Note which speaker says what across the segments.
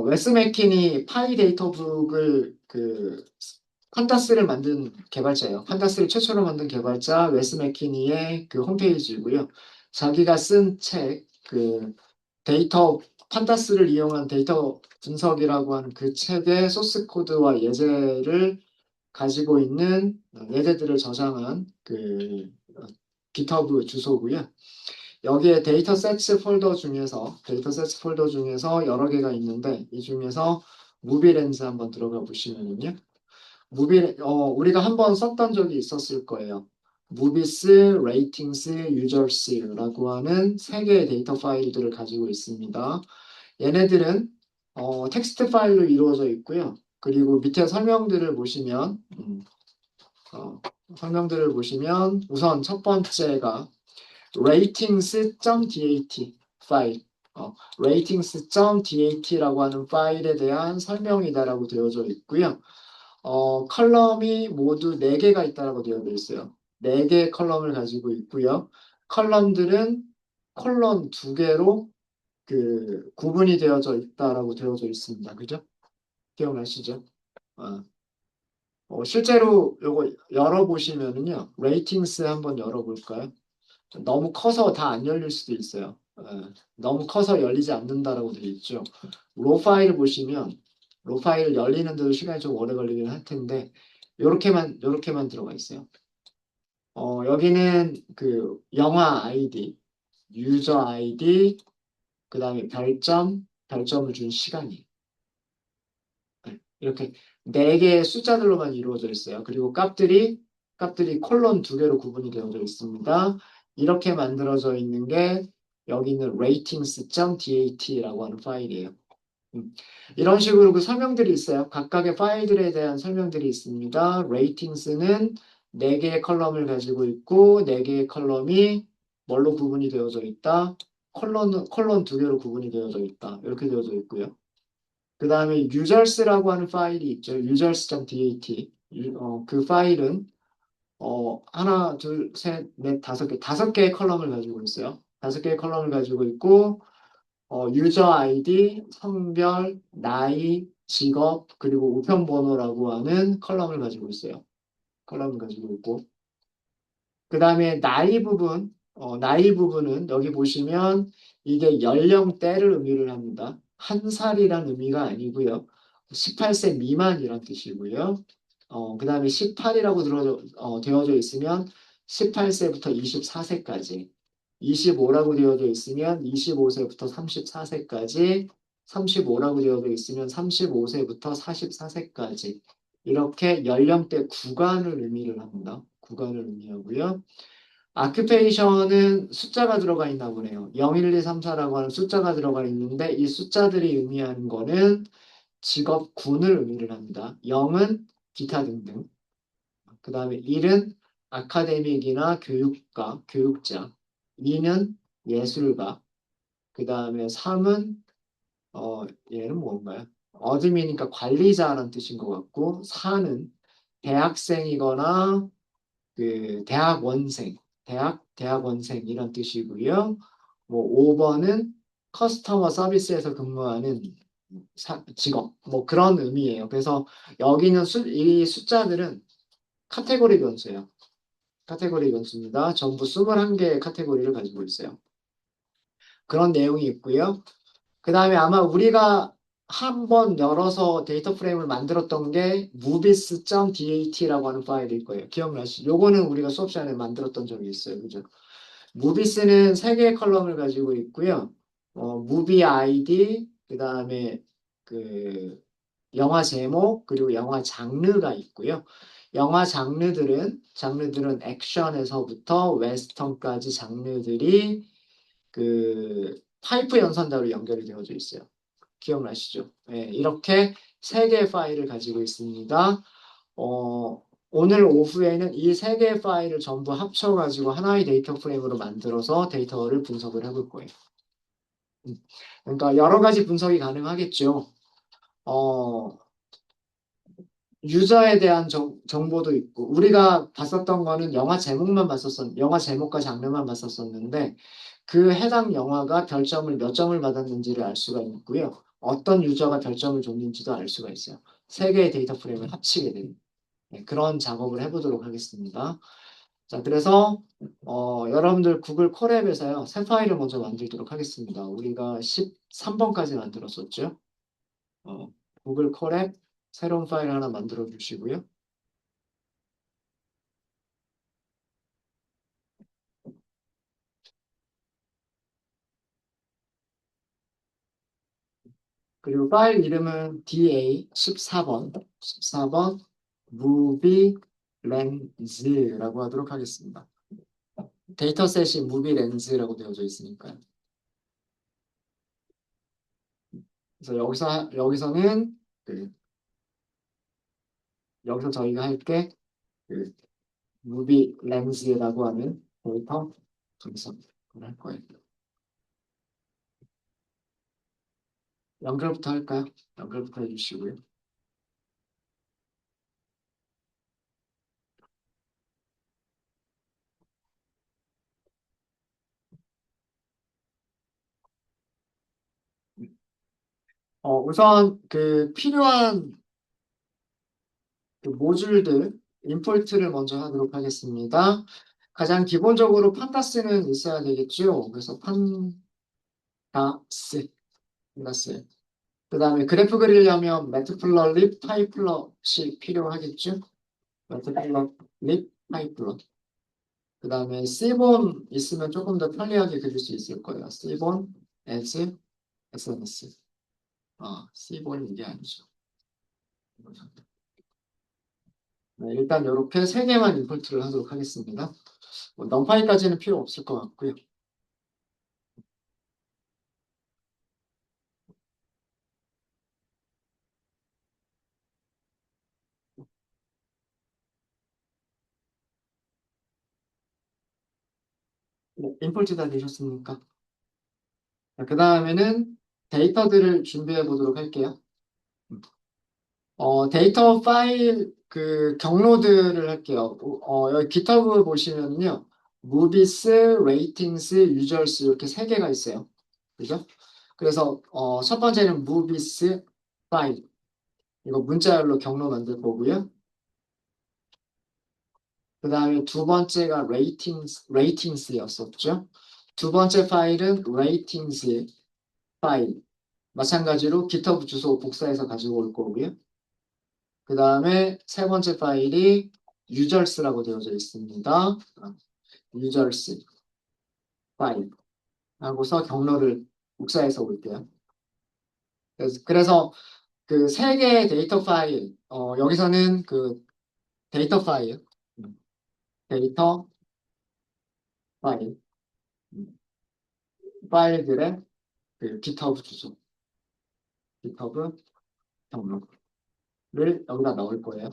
Speaker 1: 웨스 맥킨이 파이 데이터북을 판다스를 만든 개발자예요. 판다스를 최초로 만든 개발자 웨스 맥키니의 그 홈페이지고요. 자기가 쓴 책, 데이터 판다스를 이용한 데이터 분석이라고 하는 그 책의 소스 코드와 예제를 가지고 있는 예제들을 저장한 GitHub 주소고요. 여기에 데이터 세츠 폴더 중에서 여러 개가 있는데 이 중에서 무비 렌즈 한번 들어가 보시면은요. 우리가 한번 썼던 적이 있었을 거예요. 무비스, 레이팅스, 유저스라고 하는 세 개의 데이터 파일들을 가지고 있습니다. 얘네들은 텍스트 파일로 이루어져 있고요. 그리고 밑에 어, 설명들을 보시면 우선 첫 번째가 ratings.dat 파일, ratings.dat라고 하는 파일에 대한 설명이다라고 되어져 있고요. 컬럼이 모두 4개가 있다라고 되어 있어요. 4개의 컬럼을 가지고 있고요. 컬럼들은 콜론 2개로 구분이 되어져 있다라고 되어져 있습니다. 그죠? 기억나시죠? 어, 실제로 요거 열어보시면은요. 레이팅스 한번 열어볼까요? 너무 커서 다 안 열릴 수도 있어요. 너무 커서 열리지 않는다라고 되어 있죠. 로 파일 보시면 로 파일 열리는데도 시간이 좀 오래 걸리긴 할 텐데 요렇게만 들어가 있어요. 여기는 영화 아이디, 유저 아이디, 그다음에 별점을 준 시간이 이렇게 4개의 숫자들로만 이루어져 있어요. 그리고 값들이 콜론 2개로 구분이 되어져 있습니다. 이렇게 만들어져 있는 게 여기는 ratings.dat라고 하는 파일이에요. 이런 식으로 그 설명들이 있어요. 각각의 파일들에 대한 설명들이 있습니다. ratings는 4개의 컬럼을 가지고 있고 4개의 컬럼이 뭘로 구분이 되어져 있다? 콜론 2개로 구분이 되어져 있다. 이렇게 되어져 있고요. 그 다음에 users라고 하는 파일이 있죠. users.dat. 그 파일은 하나, 둘, 셋, 넷, 5개, 5개의 컬럼을 가지고 있어요. 5개의 컬럼을 가지고 있고 유저 아이디, 성별, 나이, 직업, 그리고 우편번호라고 하는 컬럼을 가지고 있어요. 컬럼을 가지고 있고 그 다음에 나이 부분은 여기 보시면 이게 연령대를 의미를 합니다. 한 살이란 의미가 아니고요. 18세 미만이란 뜻이고요. 그 다음에 18이라고 되어져 있으면 18세부터 24세까지, 25라고 되어져 있으면 25세부터 34세까지, 35라고 되어져 있으면 35세부터 44세까지, 이렇게 연령대 구간을 의미를 합니다. 구간을 의미하고요. 아큐페이션은 숫자가 들어가 있나 보네요. 0, 1, 2, 3, 4라고 하는 숫자가 들어가 있는데 이 숫자들이 의미하는 거는 직업군을 의미를 합니다. 0은 기타 등등. 그 다음에 1은 아카데믹이나 교육가, 교육자. 2는 예술가. 그 다음에 3은 얘는 뭔가요? 어드미니까 관리자라는 뜻인 것 같고 4는 대학생이거나 대학원생, 대학원생 이런 뜻이고요. 뭐 5번은 커스터머 서비스에서 근무하는 직업, 뭐 그런 의미예요. 그래서 여기는 이 숫자들은 카테고리 변수예요. 카테고리 변수입니다. 전부 21개의 카테고리를 가지고 있어요. 그런 내용이 있고요. 그 다음에 아마 우리가 한번 열어서 데이터 프레임을 만들었던 게 movies.dat라고 하는 파일일 거예요. 기억나시죠? 요거는 우리가 수업 시간에 만들었던 적이 있어요. 그죠? movies는 3개의 컬럼을 가지고 있고요. movie ID, 그 다음에 그 영화 제목, 그리고 영화 장르가 있고요. 영화 장르들은 액션에서부터 웨스턴까지 장르들이 파이프 연산자로 연결이 되어져 있어요. 기억나시죠? 네, 이렇게 3개의 파일을 가지고 있습니다. 오늘 오후에는 이 3개의 파일을 전부 합쳐가지고 하나의 데이터 프레임으로 만들어서 데이터를 분석을 해볼 거예요. 그러니까 여러 가지 분석이 가능하겠죠. 어, 유저에 대한 정보도 있고, 우리가 봤었던 거는 영화 제목과 장르만 봤었었는데, 그 해당 영화가 별점을 몇 점을 받았는지를 알 수가 있고요. 어떤 유저가 별점을 줬는지도 알 수가 있어요. 세 개의 데이터 프레임을 합치게 되는 네, 그런 작업을 해보도록 하겠습니다. 자, 그래서 여러분들 구글 콜앱에서요, 새 파일을 먼저 만들도록 하겠습니다. 우리가 13번까지 만들었었죠. 어, 구글 콜앱 새로운 파일 하나 만들어 주시고요. 그리고 파일 이름은 DA14번 무비 렌즈라고 하도록 하겠습니다. 데이터셋이 무비 렌즈라고 되어져 있으니까요. 그래서 여기서는 그, 여기서 저희가 할게 그 무비 렌즈라고 하는 데이터 분석을 할 거예요. 연결부터 할까요? 연결부터 해주시고요. 우선 그 필요한 그 모듈들 임포트를 먼저 하도록 하겠습니다. 가장 기본적으로 판다스는 있어야 되겠죠. 그래서 판다스. 그 다음에 그래프 그리려면 매트플러립, 파이플럿이 필요하겠죠. 매트플러립, 파이플럿. 그 다음에 C본 있으면 조금 더 편리하게 그릴 수 있을 거예요. C본, as, SNS. C본이 이게 아니죠. 네, 일단 이렇게 세 개만 임포트를 하도록 하겠습니다. 넘파이까지는 필요 없을 것 같고요. 네, 임포트 다 되셨습니까? 그 다음에는 데이터들을 준비해 보도록 할게요. 데이터 파일 그 경로들을 할게요. 여기 GitHub 보시면요. movies, ratings, users 이렇게 세 개가 있어요. 그죠? 그래서 첫 번째는 movies 파일. 이거 문자열로 경로 만들 거고요. 그 다음에 두 번째가 ratings였었죠. 두 번째 파일은 ratings 파일. 마찬가지로 GitHub 주소 복사해서 가지고 올 거고요. 그 다음에 세 번째 파일이 users라고 되어져 있습니다. users 파일 하고서 경로를 복사해서 올게요. 그래서 그 세 개의 데이터 파일, 여기서는 그 데이터 파일, 음, 데이터 파일, 음, 파일들의 그 GitHub 주소, GitHub 경로를 여기다 넣을 거예요.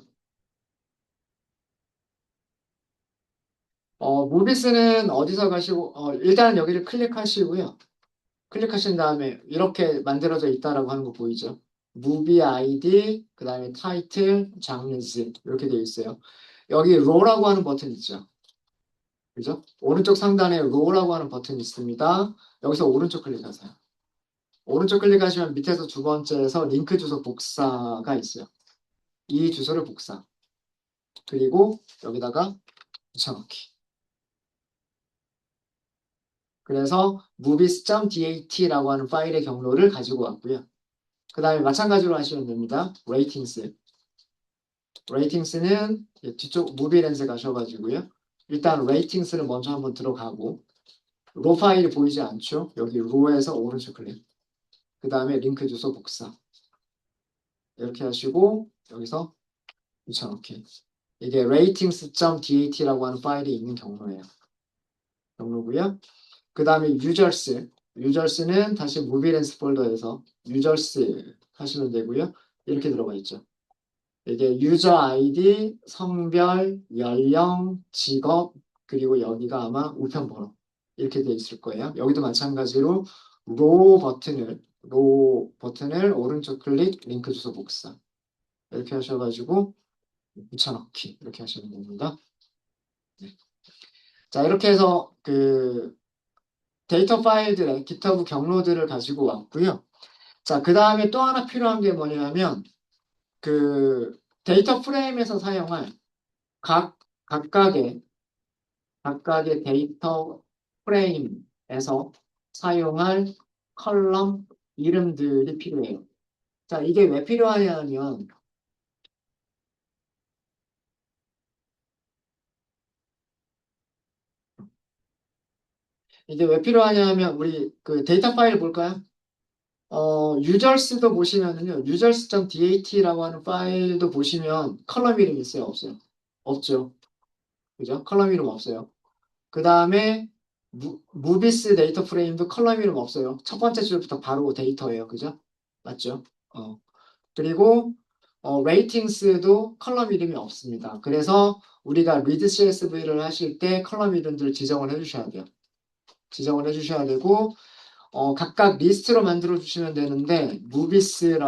Speaker 1: 무비스는 어디서 가시고, 일단 여기를 클릭하시고요. 클릭하신 다음에 이렇게 만들어져 있다라고 하는 거 보이죠? 무비 아이디, 그 다음에 타이틀, 장르즈 이렇게 되어 있어요. 여기 로라고 하는 버튼 있죠? 그죠? 오른쪽 상단에 로라고 하는 버튼이 있습니다. 여기서 오른쪽 클릭하세요. 오른쪽 클릭하시면 밑에서 두 번째에서 링크 주소 복사가 있어요. 이 주소를 복사. 그리고 여기다가 붙여넣기. 그래서 movies.dat라고 하는 파일의 경로를 가지고 왔고요. 그 다음에 마찬가지로 하시면 됩니다. 레이팅스는 뒤쪽 무비 렌즈 가셔가지고요. 일단 레이팅스를 먼저 한번 들어가고 로 파일이 보이지 않죠? 여기 로에서 오른쪽 클릭. 그 다음에 링크 주소 복사. 이렇게 하시고 여기서 붙여넣기. 이게 ratings.dat라고 하는 파일이 있는 경로고요. 그 다음에 유저스는 다시 무비렌스 폴더에서 유저스 하시면 되고요. 이렇게 들어가 있죠. 이게 유저 아이디, 성별, 연령, 직업, 그리고 여기가 아마 우편번호 이렇게 돼 있을 거예요. 여기도 마찬가지로 로 버튼을 오른쪽 클릭, 링크 주소 복사 이렇게 하셔가지고 붙여넣기 이렇게 하시면 됩니다. 네. 자, 이렇게 해서 그 데이터 파일들의 GitHub 경로들을 가지고 왔고요. 자, 그 다음에 또 하나 필요한 게 뭐냐면, 그 데이터 프레임에서 사용할 각, 각각의, 각각의 데이터 프레임에서 사용할 컬럼 이름들이 필요해요. 자, 이게 왜 필요하냐면, 이게 왜 필요하냐면, 우리 그 데이터 파일 볼까요? 유저스도 보시면은요, users.dat라고 하는 파일도 보시면 컬럼 이름 있어요? 없어요? 없죠. 그죠? 컬럼 이름 없어요. 그 다음에 무비스 데이터 프레임도 컬럼 이름 없어요. 첫 번째 줄부터 바로 데이터예요. 그죠? 맞죠? 어. 그리고 레이팅스도 컬럼 이름이 없습니다. 그래서 우리가 리드 CSV를 하실 때 컬럼 이름들 지정을 해주셔야 돼요. 지정을 해주셔야 되고 각각 리스트로 만들어 주시면 되는데 무비스의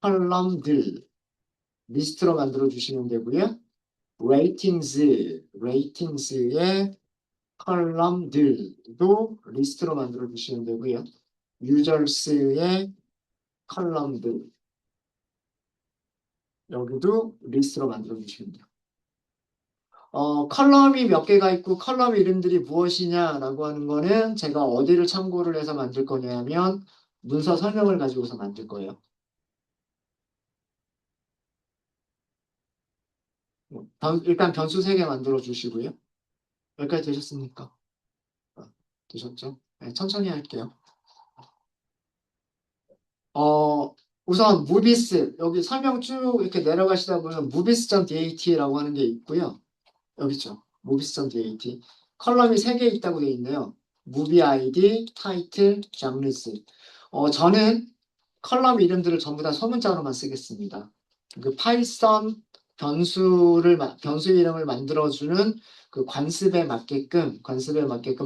Speaker 1: 컬럼들 리스트로 만들어 주시면 되고요. 레이팅스의 컬럼들도 리스트로 만들어 주시면 되고요. 유저스의 컬럼들 여기도 리스트로 만들어 주시면 돼요. 컬럼이 몇 개가 있고 컬럼 이름들이 무엇이냐라고 하는 거는 제가 어디를 참고를 해서 만들 거냐면 문서 설명을 가지고서 만들 거예요. 일단 변수 3개 만들어 주시고요. 여기까지 되셨습니까? 어, 되셨죠? 네, 천천히 할게요. 어, 우선 무비스 여기 설명 쭉 이렇게 내려가시다 보면 movies.dat라고 하는 게 있고요. 여기 있죠. movies.dat 컬럼이 3개 있다고 되어 있네요. movie ID, 타이틀, genres. 저는 컬럼 이름들을 전부 다 소문자로만 쓰겠습니다. 그 파이썬 변수 이름을 만들어주는 그 관습에 맞게끔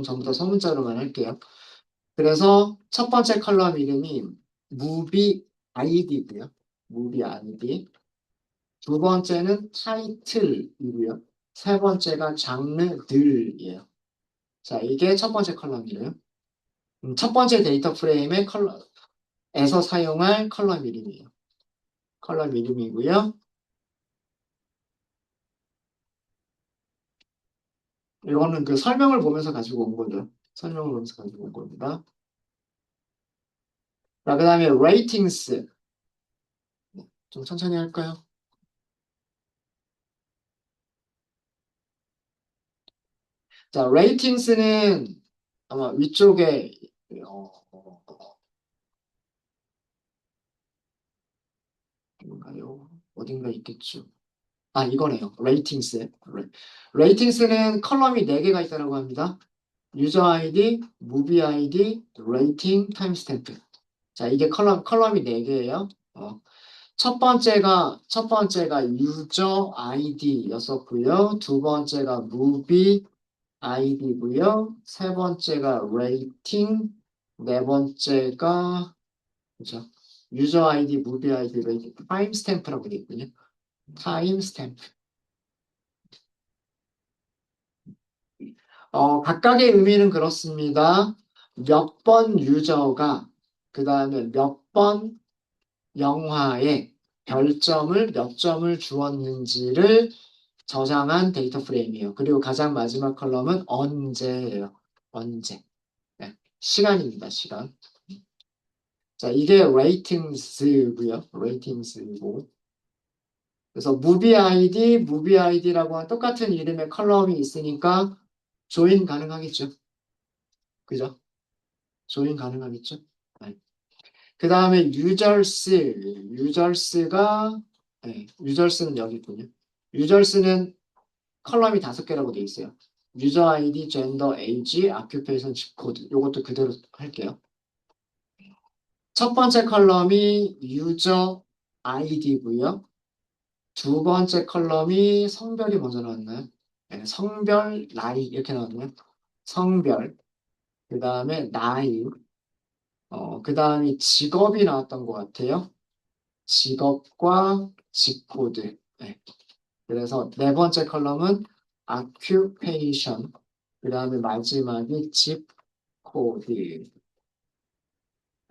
Speaker 1: 전부 다 소문자로만 할게요. 그래서 첫 번째 컬럼 이름이 movie ID고요. movie ID. 두 번째는 타이틀이고요. 세 번째가 장르들이에요. 자, 이게 첫 번째 컬럼이에요. 첫 번째 데이터 프레임의 컬럼에서 사용할 컬럼 이름이에요. 컬럼 이름이고요. 이거는 그 설명을 보면서 가지고 온 거죠. 설명을 보면서 가지고 온 겁니다. 자, 그 다음에 레이팅스. 좀 천천히 할까요? 자, 레이팅스는 아마 위쪽에 어딘가요? 어딘가 있겠죠. 아, 이거네요. 레이팅스. 레이팅스는 컬럼이 4개가 있다고 합니다. 유저 아이디, 무비 아이디, 레이팅, 타임스탬프. 자, 이게 컬럼이 4개예요. 첫 번째가 유저 아이디였었고요. 두 번째가 무비 아이디고요. 세 번째가 레이팅, 네 번째가 그죠? 유저 아이디, 무비 아이디, 레이팅, 타임 스탬프라고 되어 있군요. 타임 스탬프. 각각의 의미는 그렇습니다. 몇 번 유저가 그 다음에 몇 번 영화에 별점을 몇 점을 주었는지를 저장한 데이터 프레임이에요. 그리고 가장 마지막 컬럼은 언제예요. 언제. 네, 시간입니다. 시간. 자, 이게 레이팅스고요. 레이팅스고. 그래서 무비 아이디라고 하는 똑같은 이름의 컬럼이 있으니까 조인 가능하겠죠. 그죠? 조인 가능하겠죠. 네. 그 다음에 유저스가 네, 유저스는 여기 있군요. 유저스는 컬럼이 5개라고 되어 있어요. 유저 아이디, 젠더, 에이지, 아큐페이션, 집코드. 이것도 그대로 할게요. 첫 번째 컬럼이 유저 아이디고요. 두 번째 컬럼이 성별이 먼저 나왔나요? 네, 성별, 나이 이렇게 나왔네요. 성별, 그 다음에 나이, 그 다음에 직업이 나왔던 것 같아요. 직업과 직코드. 네. 그래서 네 번째 컬럼은 occupation, 그 다음에 마지막이 집 코드.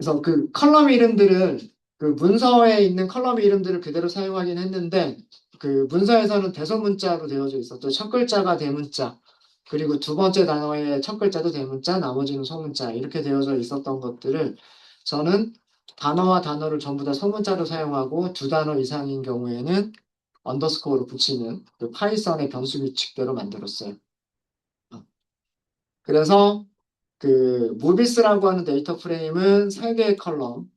Speaker 1: 그래서 그 컬럼 이름들을 그 문서에 있는 컬럼 이름들을 그대로 사용하긴 했는데 그 문서에서는 대소문자로 되어져 있었죠. 첫 글자가 대문자, 그리고 두 번째 단어의 첫 글자도 대문자, 나머지는 소문자 이렇게 되어져 있었던 것들을 저는 단어와 단어를 전부 다 소문자로 사용하고 두 단어 이상인 경우에는 언더스코어로 붙이는 그 파이썬의 변수 규칙대로 만들었어요. 그래서 그 무비스라고 하는 데이터 프레임은 세 개의 컬럼,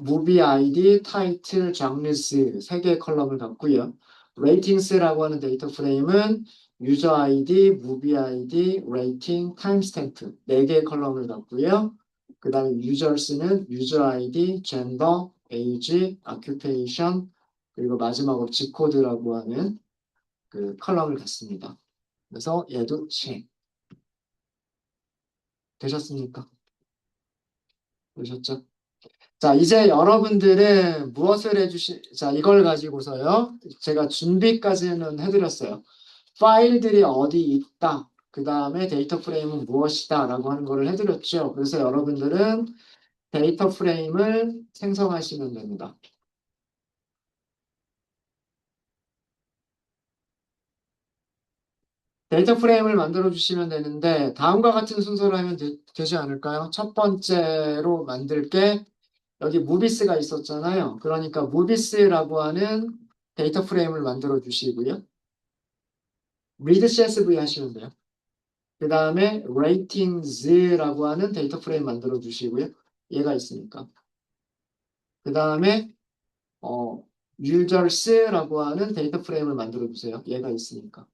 Speaker 1: 무비 아이디, 타이틀, 장르스 세 개의 컬럼을 갖고요. 레이팅스라고 하는 데이터 프레임은 유저 아이디, 무비 아이디, 레이팅, 타임스탬프 네 개의 컬럼을 갖고요. 그 다음에 유저스는 유저 아이디, 젠더, 에이지, 아큐페이션 그리고 마지막으로 G코드라고 하는 그 컬럼을 갖습니다. 그래서 얘도 체 되셨습니까? 되셨죠? 자, 이제 여러분들은 무엇을 자, 이걸 가지고서요. 제가 준비까지는 해드렸어요. 파일들이 어디 있다. 그 다음에 데이터 프레임은 무엇이다. 라고 하는 거를 해드렸죠. 그래서 여러분들은 데이터 프레임을 생성하시면 됩니다. 데이터 프레임을 만들어 주시면 되는데, 다음과 같은 순서로 하면 되지 않을까요? 첫 번째로 만들 게 여기 무비스가 있었잖아요. 그러니까 무비스라고 하는 데이터 프레임을 만들어 주시고요. read CSV 하시면 돼요. 그 다음에 ratings라고 하는 데이터 프레임 만들어 주시고요. 얘가 있으니까. 그 다음에 users라고 하는 데이터 프레임을 만들어 주세요. 얘가 있으니까.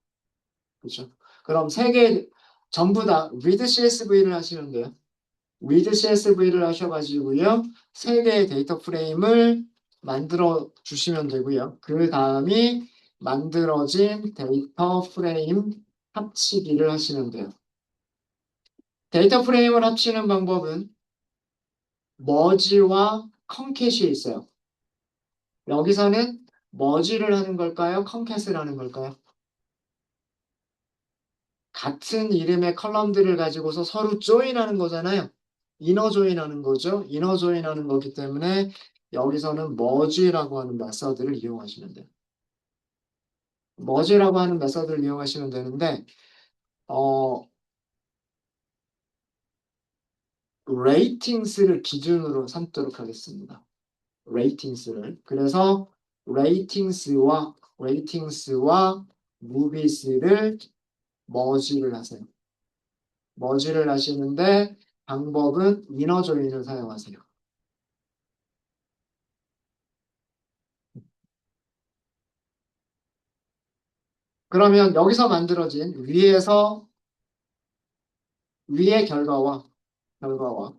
Speaker 1: 그렇죠? 그럼 세 개 전부 다 read CSV를 하시면 돼요. read CSV를 하셔가지고요. 세 개의 데이터 프레임을 만들어 주시면 되고요. 그 다음이 만들어진 데이터 프레임 합치기를 하시면 돼요. 데이터 프레임을 합치는 방법은 머지와 컨캣이 있어요. 여기서는 머지를 하는 걸까요? 컨캣을 하는 걸까요? 같은 이름의 컬럼들을 가지고서 서로 조인하는 거잖아요. 이너 조인하는 거죠. 이너 조인하는 거기 때문에 여기서는 머지라고 하는 메서드를 이용하시면 돼요. 머지라고 하는 메서드를 이용하시면 되는데 어, 레이팅스를 기준으로 삼도록 하겠습니다. 레이팅스를. 그래서 레이팅스와 무비스를 머지를 하세요. 머지를 하시는데 방법은 이너 조인을 사용하세요. 그러면 여기서 만들어진 위의 결과와 그러니까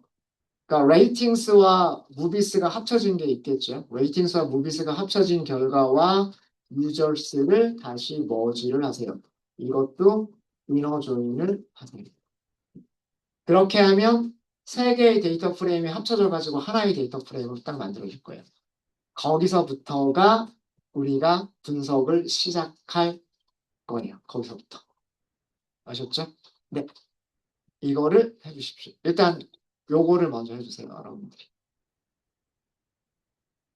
Speaker 1: 레이팅스와 무비스가 합쳐진 게 있겠죠. 레이팅스와 무비스가 합쳐진 결과와 유저스를 다시 머지를 하세요. 이것도 이너 조인을 하세요. 그렇게 하면 세 개의 데이터 프레임이 합쳐져 가지고 하나의 데이터 프레임을 딱 만들어줄 거예요. 거기서부터가 우리가 분석을 시작할 거예요. 거기서부터. 아셨죠? 네. 이거를 해주십시오. 일단 요거를 먼저 해주세요. 여러분들이.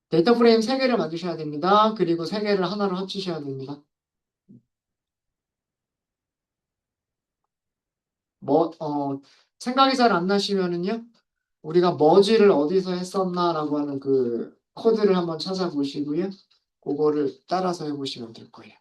Speaker 1: 데이터 프레임 3개를 만드셔야 됩니다. 그리고 3개를 하나로 합치셔야 됩니다. 뭐, 생각이 잘 안 나시면은요. 우리가 머지를 어디서 했었나라고 하는 그 코드를 한번 찾아보시고요. 그거를 따라서 해보시면 될 거예요.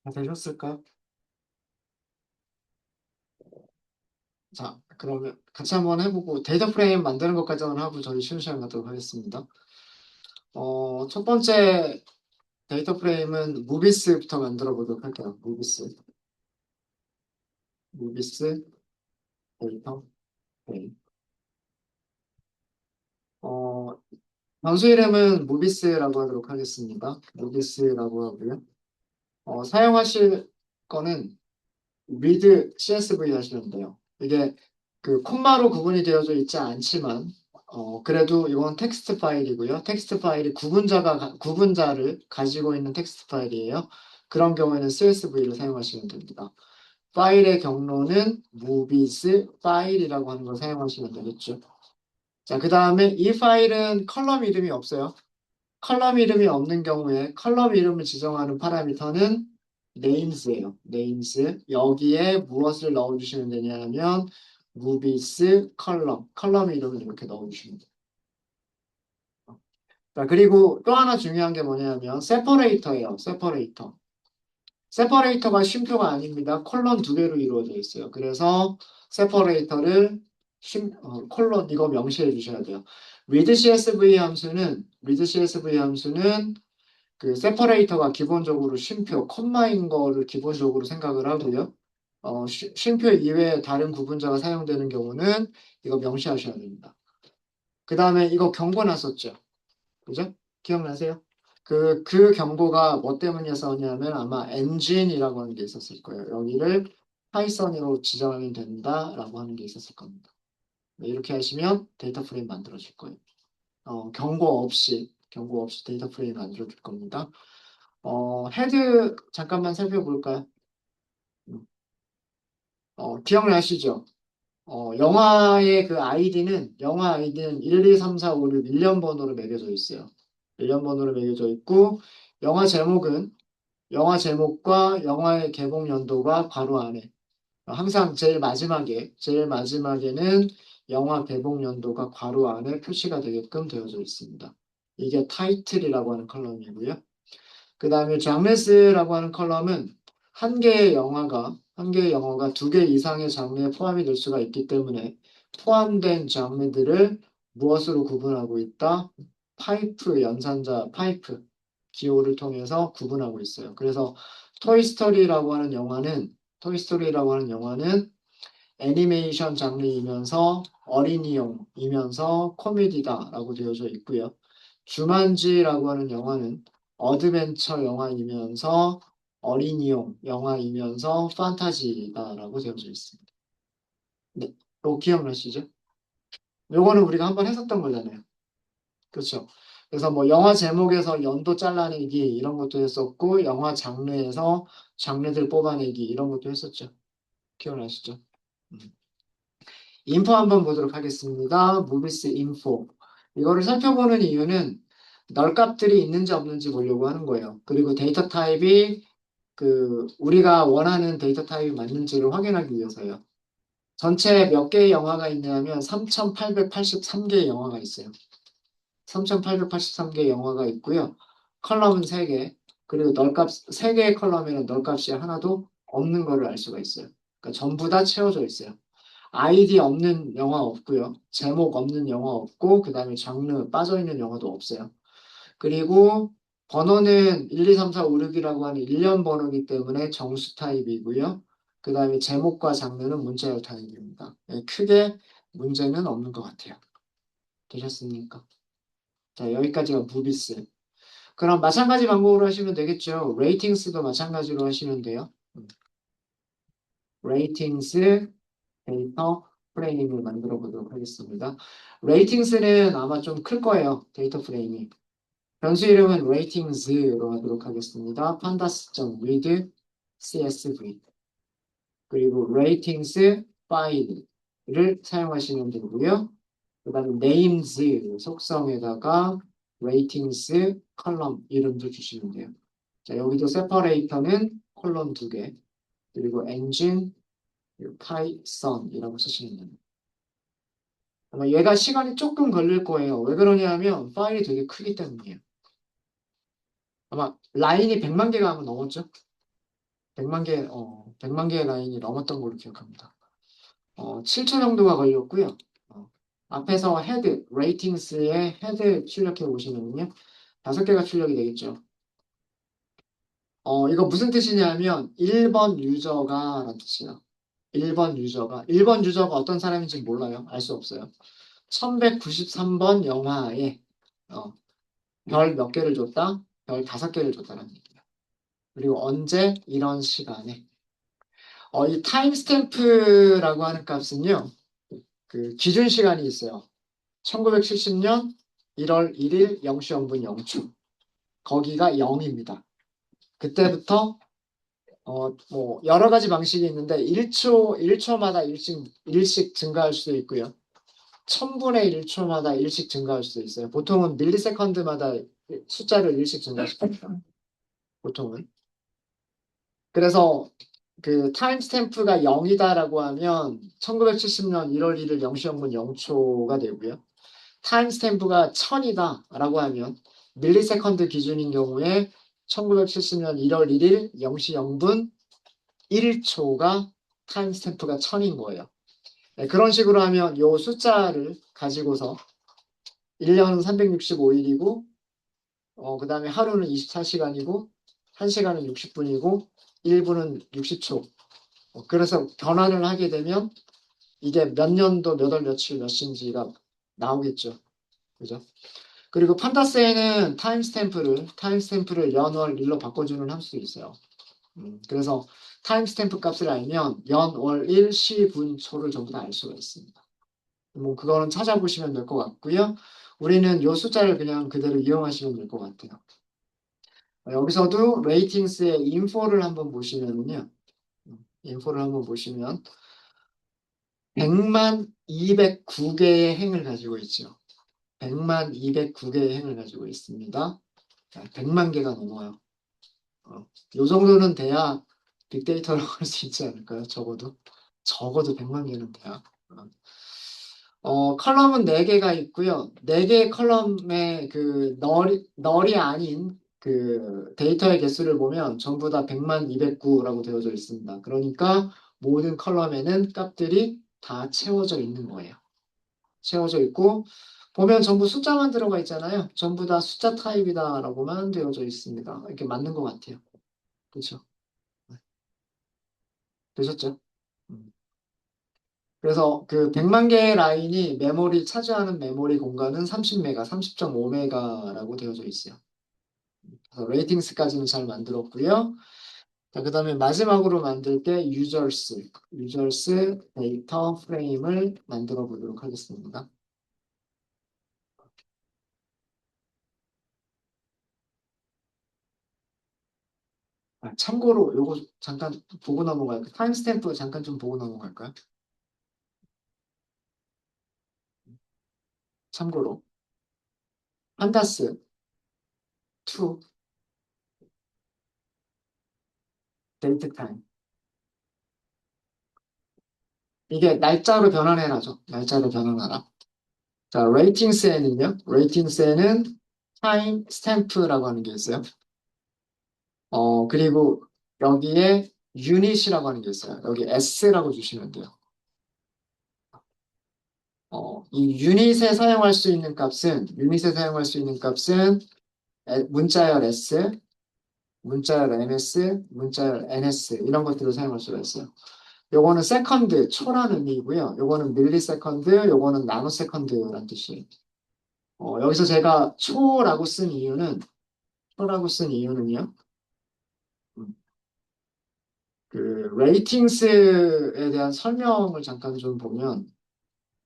Speaker 1: 다 되셨을까요? 자, 그러면 같이 한번 해보고 데이터 프레임 만드는 것까지만 하고 저희 쉬는 시간 갖도록 하겠습니다. 첫 번째 데이터 프레임은 무비스부터 만들어 보도록 할게요. 무비스 데이터 프레임. 어, 변수 이름은 무비스라고 하도록 하겠습니다. 무비스라고 하고요. 사용하실 거는 with CSV 하시면 돼요. 이게 그 콤마로 구분이 되어져 있지 않지만 그래도 이건 텍스트 파일이고요. 텍스트 파일이 구분자를 가지고 있는 텍스트 파일이에요. 그런 경우에는 CSV를 사용하시면 됩니다. 파일의 경로는 movies 파일이라고 하는 걸 사용하시면 되겠죠. 자, 그 다음에 이 파일은 컬럼 이름이 없어요. 컬럼 이름이 없는 경우에 컬럼 이름을 지정하는 파라미터는 names예요. names. 여기에 무엇을 넣어주시면 되냐면 movies 컬럼 이름을 이렇게 넣어주시면 돼요. 자, 그리고 또 하나 중요한 게 뭐냐면 separator예요. separator가 쉼표가 아닙니다. 콜론 두 개로 이루어져 있어요. 그래서 separator를 콜론 이거 명시해 주셔야 돼요. read CSV 함수는 그 세퍼레이터가 기본적으로 쉼표, 콤마인 거를 기본적으로 생각을 하고요. 쉼표 이외에 다른 구분자가 사용되는 경우는 이거 명시하셔야 됩니다. 그 다음에 이거 경고 났었죠. 그죠? 기억나세요? 그 경고가 뭐 때문이었었냐면 아마 엔진이라고 하는 게 있었을 거예요. 여기를 파이썬으로 지정하면 된다라고 하는 게 있었을 겁니다. 네, 이렇게 하시면 데이터 프레임 만들어질 거예요. 경고 없이 데이터 프레임 만들어줄 겁니다. 헤드 잠깐만 살펴볼까요? 음, 기억나시죠? 영화 아이디는 1, 2, 3, 4, 5, 6 1년 번호로 매겨져 있어요. 1년 번호로 매겨져 있고, 영화 제목은 영화 제목과 영화의 개봉 연도가 괄호 안에 항상 제일 마지막에는 영화 개봉 연도가 괄호 안에 표시가 되게끔 되어져 있습니다. 이게 타이틀이라고 하는 컬럼이고요. 그 다음에 장르스라고 하는 컬럼은 한 개의 영화가 두 개 이상의 장르에 포함이 될 수가 있기 때문에 포함된 장르들을 무엇으로 구분하고 있다? 파이프, 기호를 통해서 구분하고 있어요. 그래서 토이스토리라고 하는 영화는 애니메이션 장르이면서 어린이용이면서 코미디다라고 되어져 있고요. 주만지라고 하는 영화는 어드벤처 영화이면서 어린이용 영화이면서 판타지다라고 되어져 있습니다. 네, 이거 기억나시죠? 요거는 우리가 한번 했었던 거잖아요. 그렇죠? 그래서 뭐 영화 제목에서 연도 잘라내기 이런 것도 했었고 영화 장르에서 장르들 뽑아내기 이런 것도 했었죠. 기억나시죠? 음. 인포 한번 보도록 하겠습니다. 모비스 인포. 이거를 살펴보는 이유는 널값들이 있는지 없는지 보려고 하는 거예요. 그리고 데이터 타입이 우리가 원하는 데이터 타입이 맞는지를 확인하기 위해서요. 전체 몇 개의 영화가 있냐면 3,883개의 영화가 있어요. 3,883개의 영화가 있고요. 컬럼은 3개. 그리고 3개의 컬럼에는 널값이 하나도 없는 거를 알 수가 있어요. 그러니까 전부 다 채워져 있어요. 아이디 없는 영화 없고요. 제목 없는 영화 없고 그다음에 장르 빠져있는 영화도 없어요. 그리고 번호는 1, 2, 3, 4, 5, 6이라고 하는 1년 번호이기 때문에 정수 타입이고요. 그다음에 제목과 장르는 문자열 타입입니다. 네, 크게 문제는 없는 것 같아요. 되셨습니까? 자, 여기까지가 무비스. 그럼 마찬가지 방법으로 하시면 되겠죠. 레이팅스도 마찬가지로 하시면 돼요. 레이팅스 데이터 프레임을 만들어 보도록 하겠습니다. 레이팅스는 아마 좀 클 거예요. 데이터 프레임이. 변수 이름은 ratings로 하도록 하겠습니다. pandas.read csv 그리고 ratings 파일을 사용하시면 되고요. 그 다음에 names 속성에다가 ratings 컬럼 이름도 주시면 돼요. 자, 여기도 separator는 콜론 2개 그리고 engine python이라고 쓰시면 됩니다. 아마 얘가 시간이 조금 걸릴 거예요. 왜 그러냐면 파일이 되게 크기 때문이에요. 아마 라인이 100만 개가 아마 넘었죠? 100만 개의 라인이 넘었던 걸로 기억합니다. 7초 정도가 걸렸고요. 앞에서 헤드, 레이팅스의 헤드 출력해 보시면요. 5개가 출력이 되겠죠. 이거 무슨 뜻이냐면 1번 유저가 라는 뜻이에요. 1번 유저가 어떤 사람인지 몰라요. 알 수 없어요. 1193번 영화에 별 몇 개를 줬다? 별 5개를 줬다는 얘기예요. 그리고 언제? 이런 시간에. 이 타임스탬프라고 하는 값은요. 그 기준 시간이 있어요. 1970년 1월 1일 0시 0분 0초. 거기가 0입니다. 그때부터 뭐 여러 가지 방식이 있는데 1초마다 일씩 증가할 수도 있고요. 1000분의 1초마다 일씩 증가할 수도 있어요. 보통은 밀리세컨드마다 숫자를 일씩 증가시킵니다. 보통은. 그래서 그 타임스탬프가 0이다라고 하면 1970년 1월 1일 0시 0분 0초가 되고요. 타임스탬프가 1000이다라고 하면 밀리세컨드 기준인 경우에 1970년 1월 1일 0시 0분 1초가 타임스탬프가 1000인 거예요. 네, 그런 식으로 하면 요 숫자를 가지고서 1년은 365일이고 그 다음에 하루는 24시간이고 1시간은 60분이고 1분은 60초. 그래서 변환을 하게 되면 이게 몇 년도 몇 월 며칠 몇 시인지가 나오겠죠. 그죠? 그리고 판다스에는 타임스탬프를 연월 일로 바꿔주는 함수도 있어요. 그래서 타임스탬프 값을 알면 연, 월, 일, 시, 분, 초를 전부 다 알 수가 있습니다. 뭐 그거는 찾아보시면 될 것 같고요. 우리는 요 숫자를 그냥 그대로 이용하시면 될 것 같아요. 여기서도 레이팅스의 인포를 한번 보시면요. 인포를 한번 보시면 100만 209개의 행을 가지고 있죠. 100만 209개의 행을 가지고 있습니다. 100만 개가 넘어요. 요 정도는 돼야 빅데이터라고 할 수 있지 않을까요? 적어도 100만 개는 돼야. 컬럼은 4개가 있고요. 4개의 컬럼의 그 널이 아닌 그 데이터의 개수를 보면 전부 다 100만 209라고 되어져 있습니다. 그러니까 모든 컬럼에는 값들이 다 채워져 있는 거예요. 채워져 있고 보면 전부 숫자만 들어가 있잖아요. 전부 다 숫자 타입이다라고만 되어져 있습니다. 이렇게 맞는 것 같아요. 그렇죠? 되셨죠? 음. 그래서 그 100만 개의 라인이 차지하는 메모리 공간은 30메가, 30.5메가라고 되어져 있어요. 그래서 레이팅스까지는 잘 만들었고요. 자, 그 다음에 마지막으로 만들 게 유저스 데이터 프레임을 만들어 보도록 하겠습니다. 참고로 요거 잠깐 보고 넘어갈까요? 타임스탬프 잠깐 좀 보고 넘어갈까요? 참고로 판다스 2 데이트 타임 이게 날짜로 변환해라죠. 날짜로 변환하라. 자, 레이팅스에는 타임 스탬프라고 하는 게 있어요. 그리고 여기에 유닛이라고 하는 게 있어요. 여기 S라고 주시면 돼요. 유닛에 사용할 수 있는 값은 문자열 S, 문자열 MS, 문자열 NS 이런 것들을 사용할 수가 있어요. 요거는 세컨드, 초라는 의미이고요. 요거는 밀리세컨드, 요거는 나노세컨드라는 뜻이에요. 여기서 제가 초라고 쓴 이유는요. 음, 그 레이팅스에 대한 설명을 잠깐 좀 보면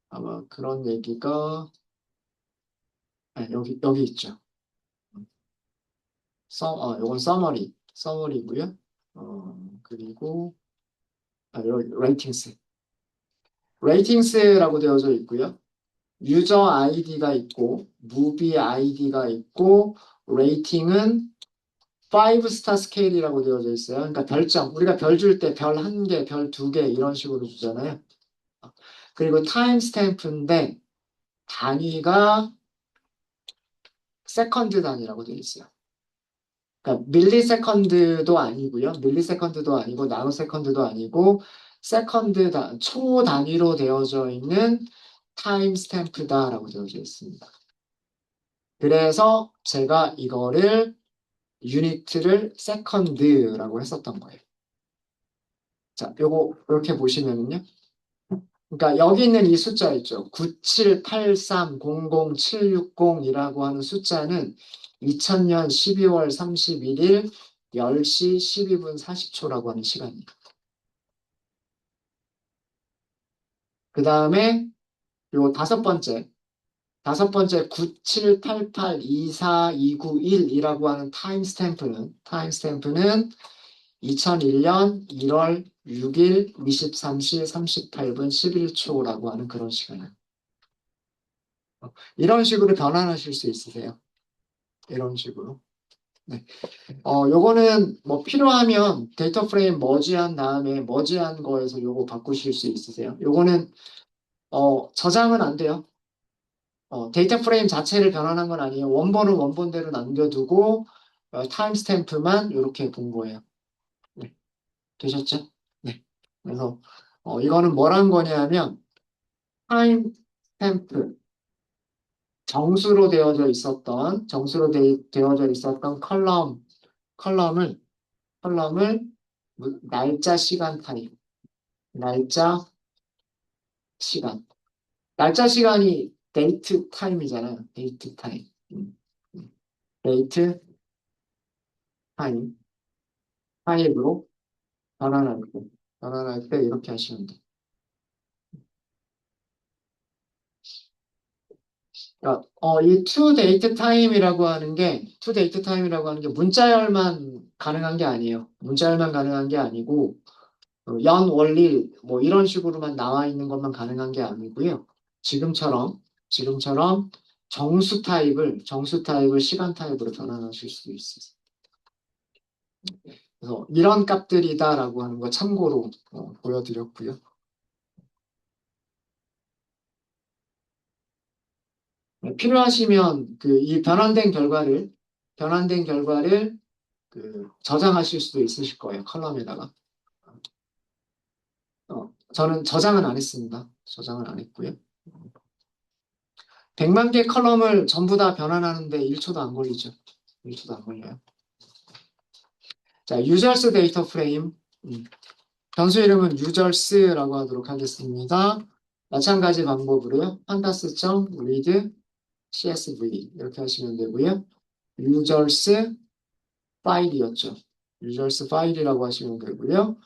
Speaker 1: 아마 그런 얘기가 여기 있죠. 요건 서머리고요. 그리고 여기 레이팅스라고 되어져 있고요. 유저 아이디가 있고 무비 아이디가 있고 레이팅은 5스타 스케일이라고 되어져 있어요. 그러니까 별점. 우리가 별 줄 때 별 1개, 별 2개 이런 식으로 주잖아요. 그리고 타임 스탬프인데 단위가 세컨드 단위라고 되어 있어요. 그러니까 밀리세컨드도 아니고요. 밀리세컨드도 아니고 나노세컨드도 아니고 초 단위로 되어져 있는 타임 스탬프다라고 되어져 있습니다. 그래서 제가 이거를 유니트를 세컨드라고 했었던 거예요. 자, 요거 이렇게 보시면은요. 그러니까 여기 있는 이 숫자 있죠. 978300760이라고 하는 숫자는 2000년 12월 31일 10시 12분 40초라고 하는 시간이에요. 그 다음에 요 다섯 번째 978824291이라고 하는 타임스탬프는 2001년 1월 6일 23시 38분 11초라고 하는 그런 시간이에요. 이런 식으로 변환하실 수 있으세요. 이런 식으로. 네. 요거는 뭐 필요하면 데이터 프레임 머지한 다음에 머지한 거에서 요거 바꾸실 수 있으세요. 요거는 저장은 안 돼요. 데이터 프레임 자체를 변환한 건 아니에요. 원본은 원본대로 남겨두고 타임 스탬프만 이렇게 본 거예요. 네. 되셨죠? 네. 그래서 이거는 뭘 한 거냐면 타임 스탬프 정수로 되어져 있었던 컬럼을 컬럼을 날짜 시간 타입 날짜 시간 날짜 시간이 데이트 타임이잖아요. 데이트 타임 음. 데이트 타임 타입으로 변환할 때 이렇게 하시면 돼요. 그러니까 이 to date time이라고 하는 게 문자열만 가능한 게 아니에요. 문자열만 가능한 게 아니고 연 원리 뭐 이런 식으로만 나와 있는 것만 가능한 게 아니고요. 지금처럼 정수 타입을 시간 타입으로 변환하실 수도 있어요. 그래서 이런 값들이다라고 하는 거 참고로 보여드렸고요. 필요하시면 이 변환된 결과를 저장하실 수도 있으실 거예요. 컬럼에다가. 저는 저장은 안 했습니다. 저장은 안 했고요. 100만 개 컬럼을 전부 다 변환하는데 1초도 안 걸리죠. 1초도 안 걸려요. 자, 유저스 데이터 프레임. 변수 이름은 유저스라고 하도록 하겠습니다. 마찬가지 방법으로요. pandas.read csv 이렇게 하시면 되고요. 유저스 파일이었죠. 유저스 파일이라고 하시면 되고요.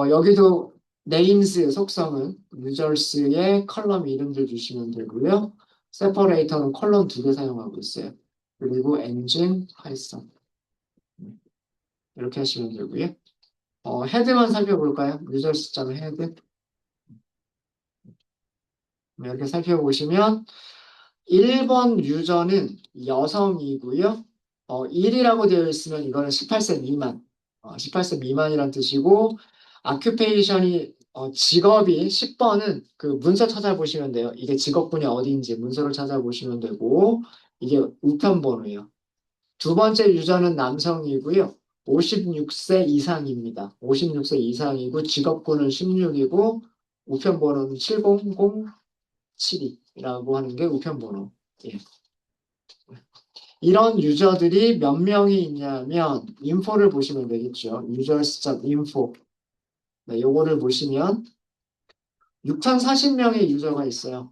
Speaker 1: 여기도 names 속성은 유저스의 컬럼 이름들 주시면 되고요. 세퍼레이터는 컬럼 2개 사용하고 있어요. 그리고 engine, python 이렇게 하시면 되고요. 헤드만 살펴볼까요? 유저스.점 헤드 이렇게 살펴보시면 1번 유저는 여성이고요. 1이라고 되어 있으면 이거는 18세 미만. 18세 미만이란 뜻이고, 아큐페이션이, 직업이 10번은 그 문서 찾아보시면 돼요. 이게 직업군이 어디인지 문서를 찾아보시면 되고, 이게 우편번호예요. 두 번째 유저는 남성이고요. 56세 이상입니다. 56세 이상이고, 직업군은 16이고, 우편번호는 70072라고 하는 게 우편번호. 예. 이런 유저들이 몇 명이 있냐면 info를 보시면 되겠죠. users.info. 네, 요거를 보시면 6,040명의 유저가 있어요.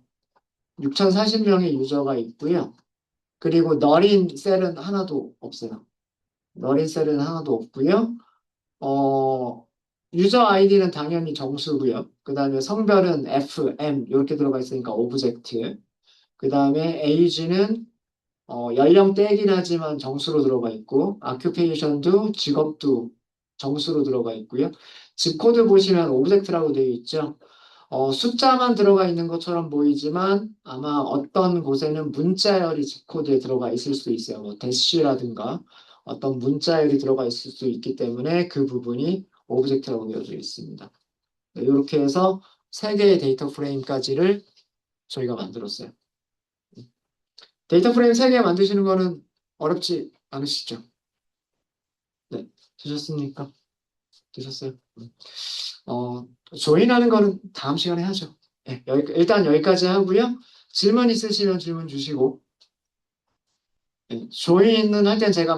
Speaker 1: 6,040명의 유저가 있고요. 그리고 너린 셀은 하나도 없어요. 너린 셀은 하나도 없고요. 어, 유저 아이디는 당연히 정수고요. 그 다음에 성별은 F, M 이렇게 들어가 있으니까 오브젝트. 그 다음에 age는 연령대이긴 하지만 정수로 들어가 있고, 아큐페이션도 직업도 정수로 들어가 있고요. 집코드 보시면 오브젝트라고 되어 있죠. 숫자만 들어가 있는 것처럼 보이지만 아마 어떤 곳에는 문자열이 집코드에 들어가 있을 수 있어요. 뭐 대쉬라든가 어떤 문자열이 들어가 있을 수 있기 때문에 그 부분이 오브젝트라고 되어져 있습니다. 네, 이렇게 해서 세 개의 데이터 프레임까지를 저희가 만들었어요. 데이터 프레임 3개 만드시는 거는 어렵지 않으시죠? 네, 되셨습니까? 되셨어요? 어, 조인하는 거는 다음 시간에 하죠. 네, 일단 여기까지 하고요. 질문 있으시면 질문 주시고, 네, 조인은 할 땐 제가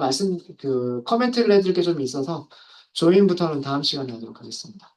Speaker 1: 그, 커멘트를 해드릴 게 좀 있어서, 조인부터는 다음 시간에 하도록 하겠습니다.